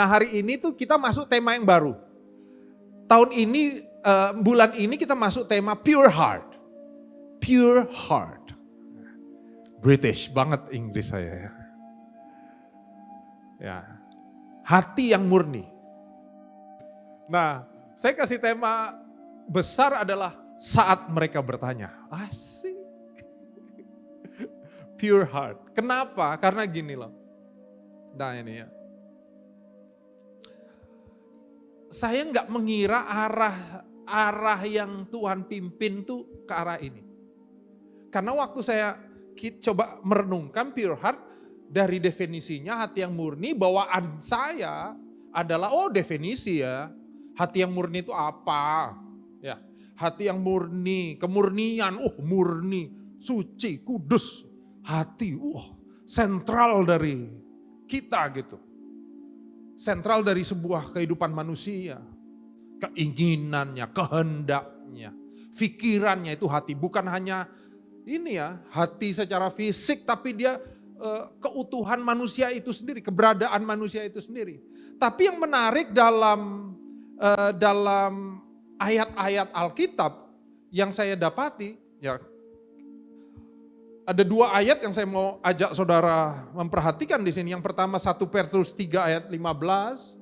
Nah hari ini tuh kita masuk tema yang baru. Tahun ini, bulan ini kita masuk tema Pure Heart. Pure Heart. British banget Inggris saya ya. Ya. Hati yang murni. Nah, saya kasih tema besar adalah saat mereka bertanya. Asik. Pure heart. Kenapa? Karena gini loh. Nah ini ya. Saya nggak mengira arah yang Tuhan pimpin tuh ke arah ini. Karena waktu saya coba merenungkan pure heart, dari definisinya hati yang murni, bawaan saya adalah definisi ya. Hati yang murni itu apa? Ya, hati yang murni, kemurnian, murni, suci, kudus. Hati, sentral dari kita gitu. Sentral dari sebuah kehidupan manusia. Keinginannya, kehendaknya, pikirannya itu hati. Bukan hanya ini ya, hati secara fisik, tapi dia keutuhan manusia itu sendiri, keberadaan manusia itu sendiri. Tapi yang menarik dalam ayat-ayat Alkitab yang saya dapati, ya ada 2 ayat yang saya mau ajak saudara memperhatikan di sini. Yang pertama 1 Petrus 3 ayat 15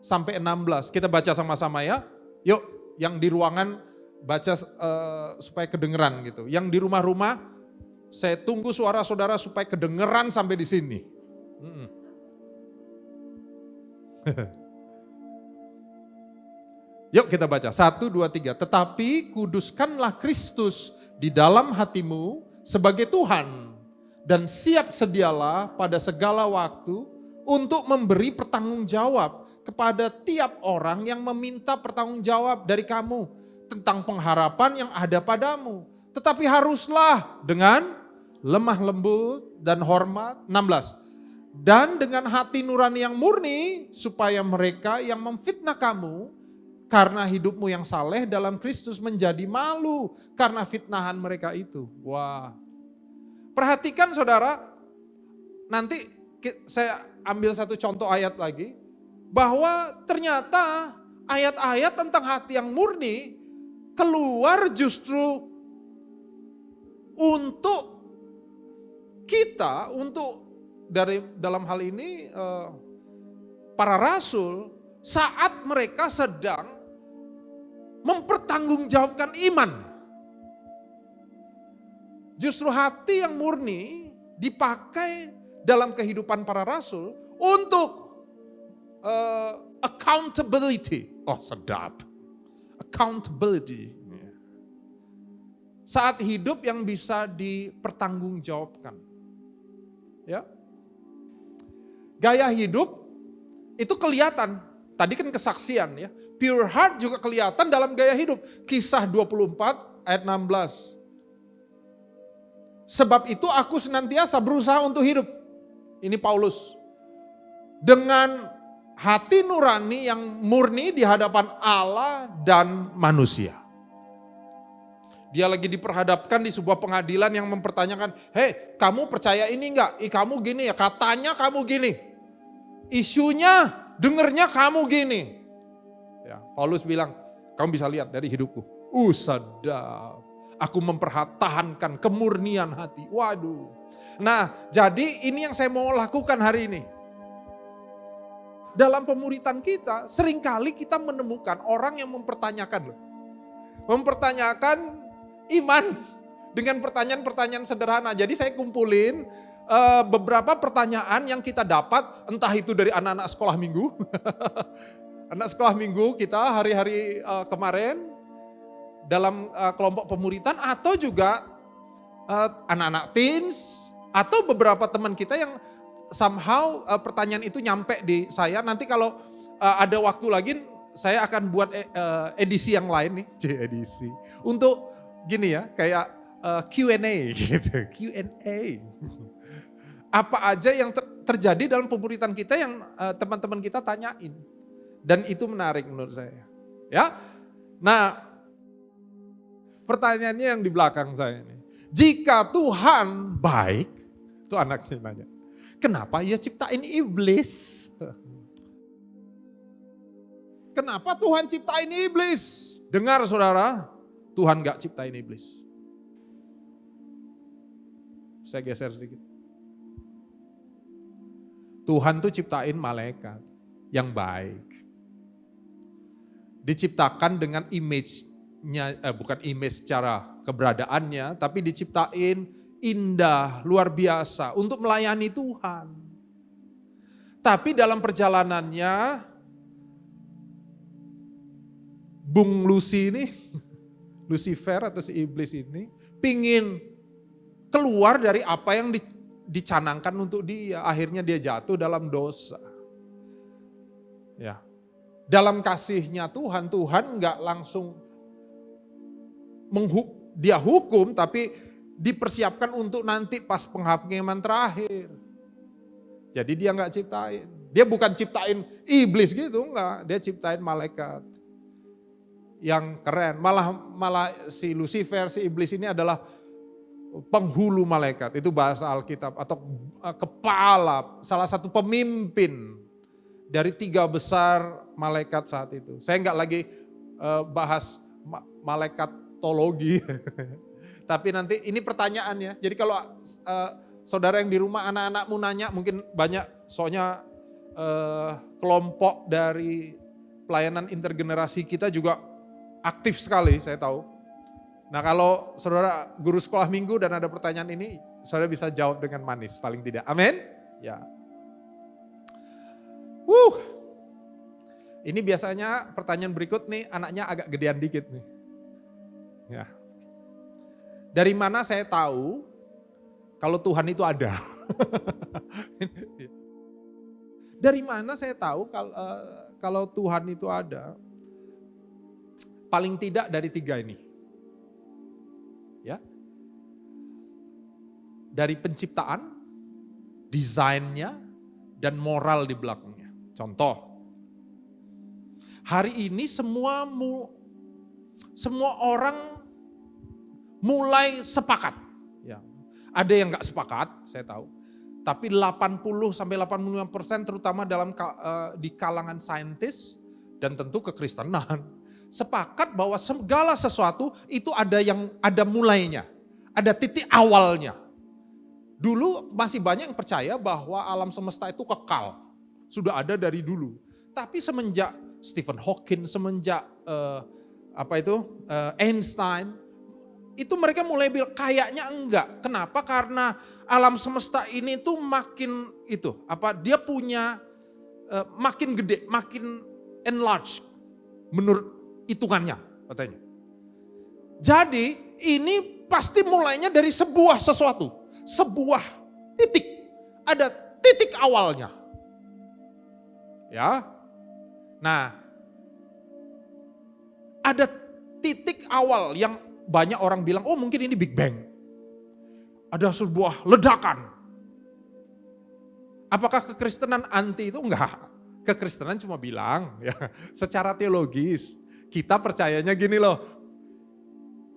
sampai 16. Kita baca sama-sama ya. Yuk, yang di ruangan baca supaya kedengeran gitu. Yang di rumah-rumah saya tunggu suara saudara supaya kedengeran sampai di sini. Yuk kita baca, 1, 2, 3. Tetapi kuduskanlah Kristus di dalam hatimu sebagai Tuhan, dan siap sedialah pada segala waktu untuk memberi pertanggungjawab kepada tiap orang yang meminta pertanggungjawab dari kamu tentang pengharapan yang ada padamu. Tetapi haruslah dengan lemah lembut dan hormat. 16. Dan dengan hati nurani yang murni, supaya mereka yang memfitnah kamu karena hidupmu yang saleh dalam Kristus menjadi malu karena fitnahan mereka itu. Wah. Perhatikan saudara, nanti saya ambil satu contoh ayat lagi. Bahwa ternyata ayat-ayat tentang hati yang murni keluar justru untuk kita, untuk dalam hal ini para rasul, saat mereka sedang mempertanggungjawabkan iman. Justru hati yang murni dipakai dalam kehidupan para rasul untuk accountability. Sedap. Accountability. Saat hidup yang bisa dipertanggungjawabkan. Ya. Gaya hidup itu kelihatan. Tadi kan kesaksian ya. Pure heart juga kelihatan dalam gaya hidup. Kisah 24 ayat 16. Sebab itu aku senantiasa berusaha untuk hidup. Ini Paulus. Dengan hati nurani yang murni di hadapan Allah dan manusia. Dia lagi diperhadapkan di sebuah pengadilan yang mempertanyakan, hei kamu percaya ini enggak? Kamu gini ya, katanya kamu gini. Isunya, dengernya kamu gini. Ya, Paulus bilang, kamu bisa lihat dari hidupku. Sadap. Aku mempertahankan kemurnian hati. Waduh. Nah, jadi ini yang saya mau lakukan hari ini. Dalam pemuritan kita, seringkali kita menemukan orang yang mempertanyakan. Mempertanyakan iman dengan pertanyaan-pertanyaan sederhana. Jadi saya kumpulin beberapa pertanyaan yang kita dapat, entah itu dari anak-anak sekolah minggu. Anak sekolah minggu kita hari-hari kemarin dalam kelompok pemuritan, atau juga anak-anak teens, atau beberapa teman kita yang somehow pertanyaan itu nyampe di saya. Nanti kalau ada waktu lagi saya akan buat edisi yang lain nih, edisi. Untuk gini ya, kayak Q&A gitu, Q&A. Apa aja yang terjadi dalam pemuritan kita yang teman-teman kita tanyain. Dan itu menarik menurut saya. Ya. Nah, pertanyaannya yang di belakang saya ini. Jika Tuhan baik, itu anaknya nanya, kenapa ia ciptain iblis? kenapa Tuhan ciptain iblis? Dengar saudara, Tuhan gak ciptain iblis. Saya geser sedikit. Tuhan tuh ciptain malaikat yang baik. Diciptakan dengan image-nya, bukan image secara keberadaannya, tapi diciptain indah, luar biasa untuk melayani Tuhan. Tapi dalam perjalanannya, Bung Lucy ini, Lucifer atau si iblis ini, pingin keluar dari apa yang dicanangkan untuk dia. Akhirnya dia jatuh dalam dosa. Ya, dalam kasihnya Tuhan, Tuhan gak langsung dia hukum, tapi dipersiapkan untuk nanti pas penghakiman terakhir. Jadi dia gak ciptain. Dia bukan ciptain iblis gitu, enggak. Dia ciptain malaikat yang keren. Malah si Lucifer, si iblis ini adalah penghulu malaikat. Itu bahasa Alkitab. Atau kepala, salah satu pemimpin dari 3 besar malaikat saat itu. Saya enggak lagi bahas malaikatologi. Tapi nanti ini pertanyaannya. Jadi kalau saudara yang di rumah, anak-anakmu nanya, mungkin banyak, soalnya kelompok dari pelayanan intergenerasi kita juga aktif sekali, saya tahu. Nah kalau saudara guru sekolah minggu dan ada pertanyaan ini, saudara bisa jawab dengan manis, paling tidak. Amin? Ya. Ini biasanya pertanyaan berikut nih, anaknya agak gedean dikit nih. Ya. Dari mana saya tahu kalau Tuhan itu ada? Dari mana saya tahu kalau Tuhan itu ada? Paling tidak dari 3 ini. Ya. Dari penciptaan, desainnya, dan moral di belakangnya. Contoh, hari ini semua orang mulai sepakat. Ya. Ada yang gak sepakat, saya tahu. Tapi 80-85% terutama di kalangan saintis dan tentu kekristenan. Sepakat bahwa segala sesuatu itu ada mulainya. Ada titik awalnya. Dulu masih banyak yang percaya bahwa alam semesta itu kekal. Sudah ada dari dulu. Tapi semenjak Stephen Hawking, semenjak Einstein, itu mereka mulai bilang kayaknya enggak. Kenapa? Karena alam semesta ini tuh makin dia punya makin gede, makin enlarge menurut hitungannya katanya. Jadi ini pasti mulainya dari sebuah sesuatu, sebuah titik. Ada titik awalnya. Ya. Nah, ada titik awal yang banyak orang bilang, oh mungkin ini Big Bang. Ada sebuah ledakan. Apakah kekristenan anti itu? Enggak. Kekristenan cuma bilang, ya, secara teologis, kita percayanya gini loh,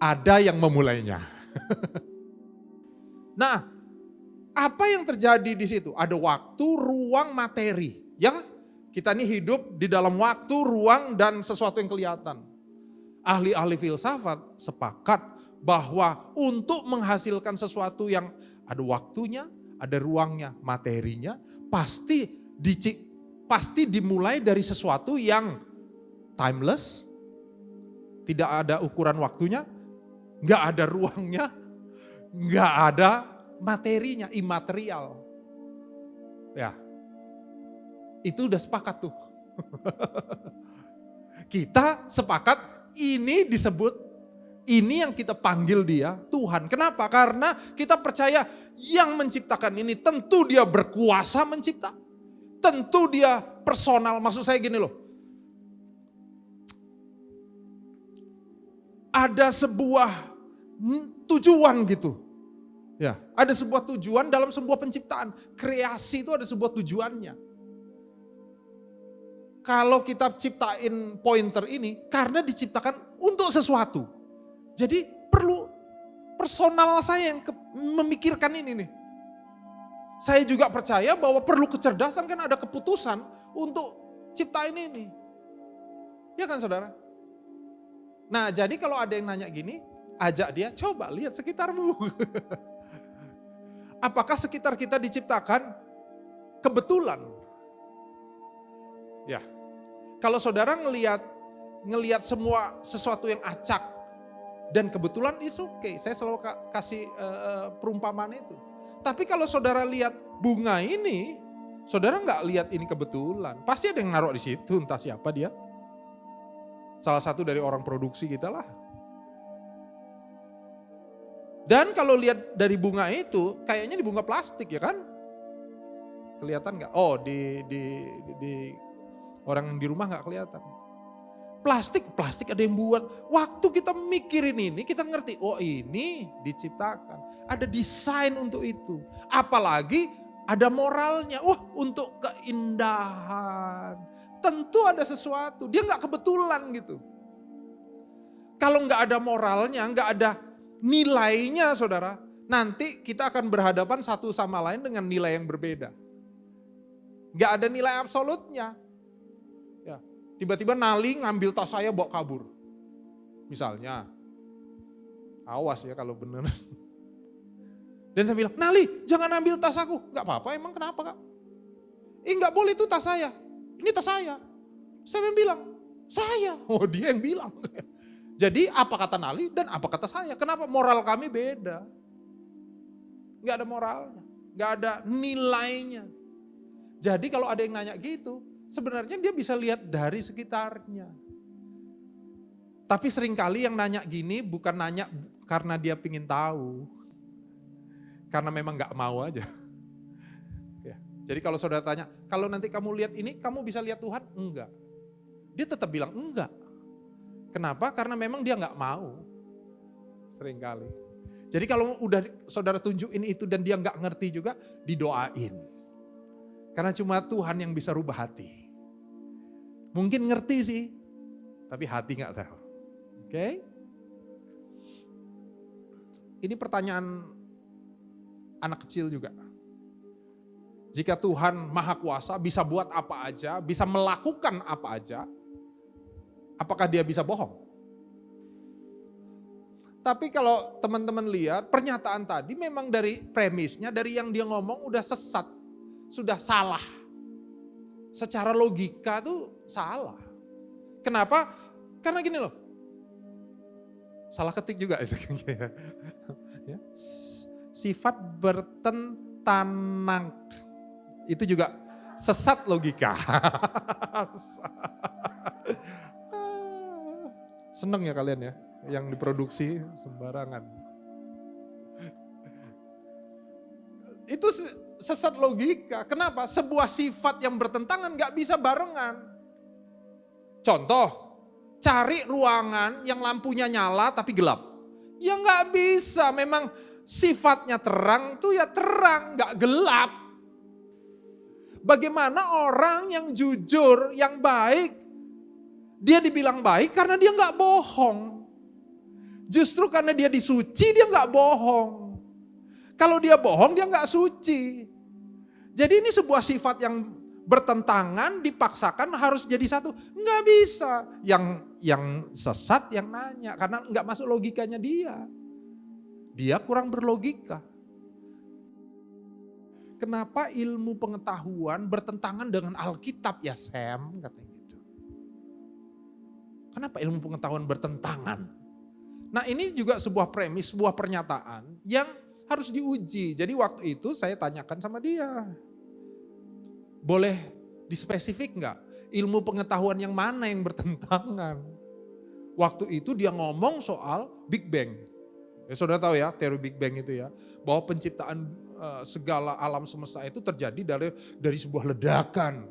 ada yang memulainya. Nah, apa yang terjadi di situ? Ada waktu, ruang, materi. Ya, kita ini hidup di dalam waktu, ruang, dan sesuatu yang kelihatan. Ahli-ahli filsafat sepakat bahwa untuk menghasilkan sesuatu yang ada waktunya, ada ruangnya, materinya, pasti dimulai dari sesuatu yang timeless, tidak ada ukuran waktunya, nggak ada ruangnya, nggak ada materinya, imaterial. Ya, itu udah sepakat tuh. Kita sepakat ini disebut, ini yang kita panggil dia Tuhan. Kenapa? Karena kita percaya yang menciptakan ini tentu dia berkuasa mencipta. Tentu dia personal, maksud saya gini loh. Ada sebuah tujuan gitu. Ya, ada sebuah tujuan dalam sebuah penciptaan. Kreasi itu ada sebuah tujuannya. Kalau kita ciptain pointer ini, karena diciptakan untuk sesuatu. Jadi perlu personal saya yang memikirkan ini nih. Saya juga percaya bahwa perlu kecerdasan, kan ada keputusan untuk ciptain ini. Ya kan saudara? Nah jadi kalau ada yang nanya gini, ajak dia coba lihat sekitarmu. Apakah sekitar kita diciptakan kebetulan? Ya, kalau saudara ngelihat semua sesuatu yang acak dan kebetulan is okay. Saya selalu kasih perumpamaan itu. Tapi kalau saudara lihat bunga ini, saudara nggak lihat ini kebetulan. Pasti ada yang naruh di situ, entah siapa dia. Salah satu dari orang produksi kita lah. Dan kalau lihat dari bunga itu, kayaknya di bunga plastik ya kan? Kelihatan nggak? Oh di orang di rumah nggak kelihatan. Plastik ada yang buat. Waktu kita mikirin ini, kita ngerti, oh ini diciptakan. Ada desain untuk itu. Apalagi ada moralnya, untuk keindahan. Tentu ada sesuatu, dia nggak kebetulan gitu. Kalau nggak ada moralnya, nggak ada nilainya saudara, nanti kita akan berhadapan satu sama lain dengan nilai yang berbeda. Nggak ada nilai absolutnya. Ya, tiba-tiba Nali ngambil tas saya bawa kabur. Misalnya, awas ya kalau bener. Dan saya bilang, Nali jangan ambil tas aku. Nggak apa-apa, emang kenapa kak? Nggak boleh itu tas saya. Ini tas saya. Saya bilang, saya. Oh dia yang bilang. Jadi apa kata Nali dan apa kata saya. Kenapa? Moral kami beda. Gak ada moralnya. Gak ada nilainya. Jadi kalau ada yang nanya gitu, sebenarnya dia bisa lihat dari sekitarnya. Tapi seringkali yang nanya gini bukan nanya karena dia pingin tahu. Karena memang gak mau aja. Jadi kalau saudara tanya, kalau nanti kamu lihat ini, kamu bisa lihat Tuhan? Enggak. Dia tetap bilang enggak. Kenapa? Karena memang dia enggak mau. Seringkali. Jadi kalau udah saudara tunjukin itu dan dia enggak ngerti juga, didoain. Karena cuma Tuhan yang bisa rubah hati. Mungkin ngerti sih, tapi hati enggak tahu. Oke? Ini pertanyaan anak kecil juga. Jika Tuhan Maha Kuasa bisa buat apa aja, bisa melakukan apa aja, apakah dia bisa bohong? Tapi kalau teman-teman lihat pernyataan tadi memang dari premisnya, dari yang dia ngomong udah sesat, sudah salah. Secara logika tuh salah. Kenapa? Karena gini loh, salah ketik juga itu. Sifat bertentangan. Itu juga sesat logika. Seneng ya kalian ya, yang diproduksi sembarangan. Itu sesat logika. Kenapa? Sebuah sifat yang bertentangan gak bisa barengan. Contoh, cari ruangan yang lampunya nyala tapi gelap. Ya gak bisa, memang sifatnya terang tuh ya terang, gak gelap. Bagaimana orang yang jujur, yang baik, dia dibilang baik karena dia gak bohong. Justru karena dia disuci dia gak bohong. Kalau dia bohong dia gak suci. Jadi ini sebuah sifat yang bertentangan, dipaksakan harus jadi satu. Gak bisa. Yang sesat yang nanya karena gak masuk logikanya dia. Dia kurang berlogika. Kenapa ilmu pengetahuan bertentangan dengan Alkitab ya Sam? Katanya gitu. Kenapa ilmu pengetahuan bertentangan? Nah ini juga sebuah premis, sebuah pernyataan yang harus diuji. Jadi waktu itu saya tanyakan sama dia. Boleh dispesifik enggak? Ilmu pengetahuan yang mana yang bertentangan? Waktu itu dia ngomong soal Big Bang. Ya, saudara tahu ya teori Big Bang itu ya. Bahwa penciptaan segala alam semesta itu terjadi dari sebuah ledakan.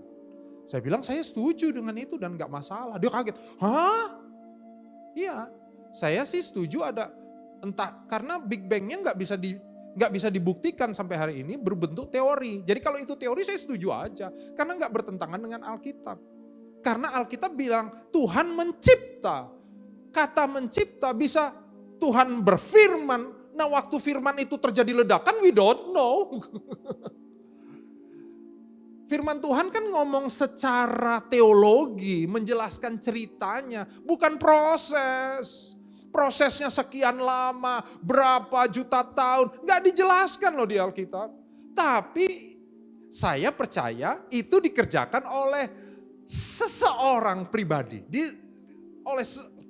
Saya bilang saya setuju dengan itu dan gak masalah. Dia kaget, hah? Iya, saya sih setuju ada entah karena Big Bang-nya nggak bisa dibuktikan sampai hari ini berbentuk teori. Jadi kalau itu teori saya setuju aja karena nggak bertentangan dengan Alkitab. Karena Alkitab bilang Tuhan mencipta. Kata mencipta bisa Tuhan berfirman. Nah waktu firman itu terjadi ledakan we don't know. Firman Tuhan kan ngomong secara teologi, menjelaskan ceritanya, bukan proses. Prosesnya sekian lama, berapa juta tahun, gak dijelaskan loh di Alkitab. Tapi saya percaya itu dikerjakan oleh seseorang pribadi.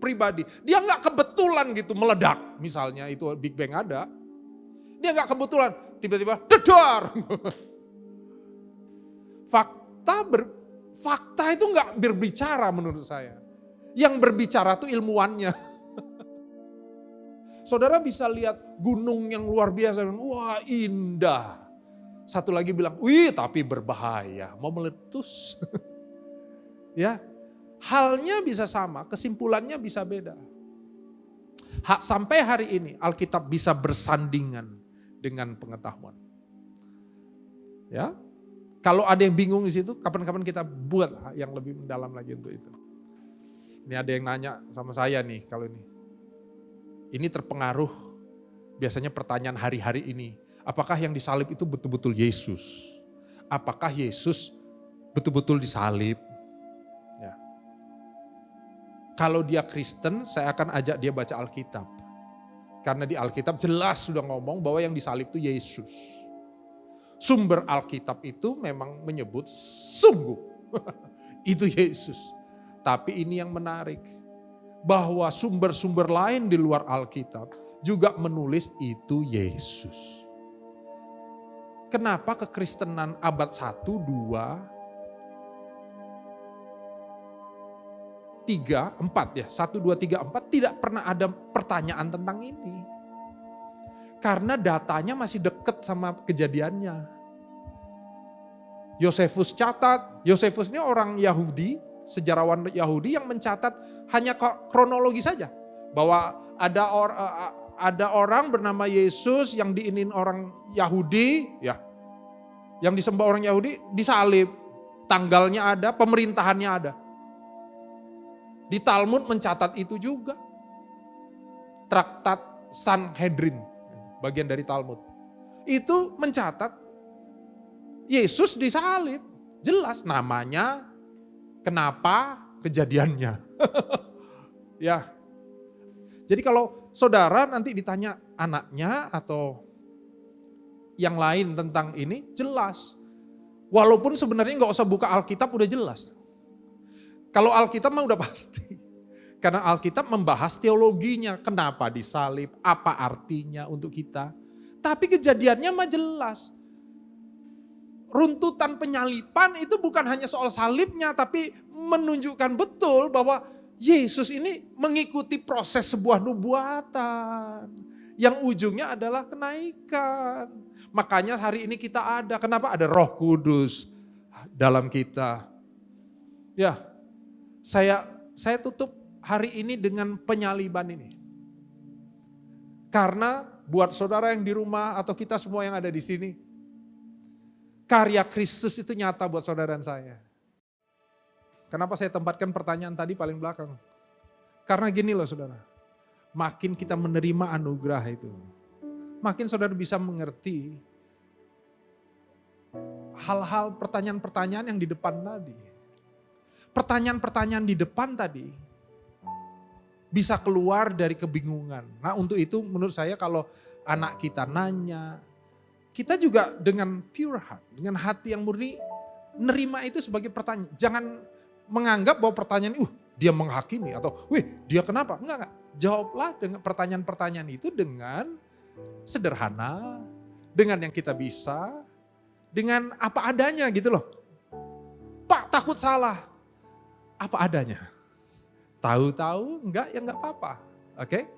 Pribadi. Dia gak kebetulan gitu meledak. Misalnya itu Big Bang ada. Dia gak kebetulan tiba-tiba dedar. Fakta itu gak berbicara menurut saya. Yang berbicara itu ilmuwannya. Saudara bisa lihat gunung yang luar biasa. Wah indah. Satu lagi bilang, wih tapi berbahaya. Mau meletus. Ya, halnya bisa sama, kesimpulannya bisa beda. Sampai hari ini Alkitab bisa bersandingan dengan pengetahuan. Ya, kalau ada yang bingung di situ, kapan-kapan kita buat yang lebih mendalam lagi untuk itu. Ini ada yang nanya sama saya nih kalau ini. Ini terpengaruh biasanya pertanyaan hari-hari ini. Apakah yang disalib itu betul-betul Yesus? Apakah Yesus betul-betul disalib? Ya. Kalau dia Kristen, saya akan ajak dia baca Alkitab. Karena di Alkitab jelas sudah ngomong bahwa yang disalib itu Yesus. Sumber Alkitab itu memang menyebut sungguh itu Yesus. Tapi ini yang menarik. Bahwa sumber-sumber lain di luar Alkitab juga menulis itu Yesus. Kenapa kekristenan abad 1, 2, 3, 4 ya, 1, 2, 3, 4 tidak pernah ada pertanyaan tentang ini. Karena datanya masih dekat sama kejadiannya. Yosefus catat, Yosefus ini orang Yahudi, sejarawan Yahudi yang mencatat hanya kronologi saja. Bahwa ada orang bernama Yesus yang diinin orang Yahudi, ya, yang disembah orang Yahudi, disalib. Tanggalnya ada, pemerintahannya ada. Di Talmud mencatat itu juga. Traktat Sanhedrin, bagian dari Talmud. Itu mencatat Yesus disalib. Jelas namanya, kenapa, kejadiannya. Ya. Jadi kalau saudara nanti ditanya anaknya atau yang lain tentang ini, jelas. Walaupun sebenarnya gak usah buka Alkitab udah jelas. Kalau Alkitab mah udah pasti. Karena Alkitab membahas teologinya, kenapa disalib, apa artinya untuk kita. Tapi kejadiannya mah jelas. Runtutan penyalipan itu bukan hanya soal salibnya, tapi menunjukkan betul bahwa Yesus ini mengikuti proses sebuah nubuatan. Yang ujungnya adalah kenaikan. Makanya hari ini kita ada, kenapa ada Roh Kudus dalam kita. Ya, saya tutup hari ini dengan penyaliban ini. Karena buat saudara yang di rumah atau kita semua yang ada di sini, karya Kristus itu nyata buat saudara dan saya. Kenapa saya tempatkan pertanyaan tadi paling belakang? Karena gini loh saudara, makin kita menerima anugerah itu, makin saudara bisa mengerti hal-hal pertanyaan-pertanyaan yang di depan tadi. Pertanyaan-pertanyaan di depan tadi bisa keluar dari kebingungan. Nah untuk itu menurut saya kalau anak kita nanya, kita juga dengan pure heart, dengan hati yang murni, nerima itu sebagai pertanyaan. Jangan menganggap bahwa pertanyaan, dia menghakimi atau, dia kenapa? Enggak. Jawablah dengan pertanyaan-pertanyaan itu dengan sederhana, dengan yang kita bisa, dengan apa adanya gitu loh. Pak takut salah, apa adanya. Tahu-tahu enggak ya enggak apa-apa. Oke?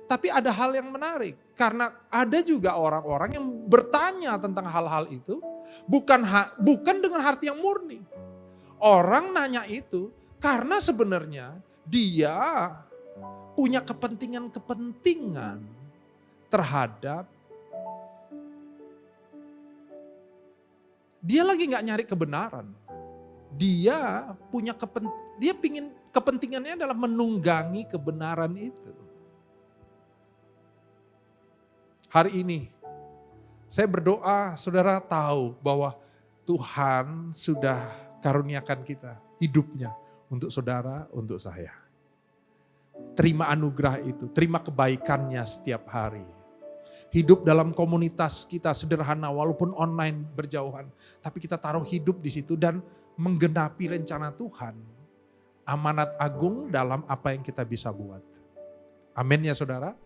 Tapi ada hal yang menarik, karena ada juga orang-orang yang bertanya tentang hal-hal itu, bukan dengan hati yang murni. Orang nanya itu karena sebenarnya dia punya kepentingan-kepentingan terhadap, dia lagi gak nyari kebenaran. Dia punya kepentingannya adalah menunggangi kebenaran itu. Hari ini saya berdoa saudara tahu bahwa Tuhan sudah karuniakan kita hidupnya untuk saudara, untuk saya. Terima anugerah itu, terima kebaikannya setiap hari. Hidup dalam komunitas kita sederhana walaupun online berjauhan. Tapi kita taruh hidup di situ dan menggenapi rencana Tuhan. Amanat agung dalam apa yang kita bisa buat. Amin ya saudara.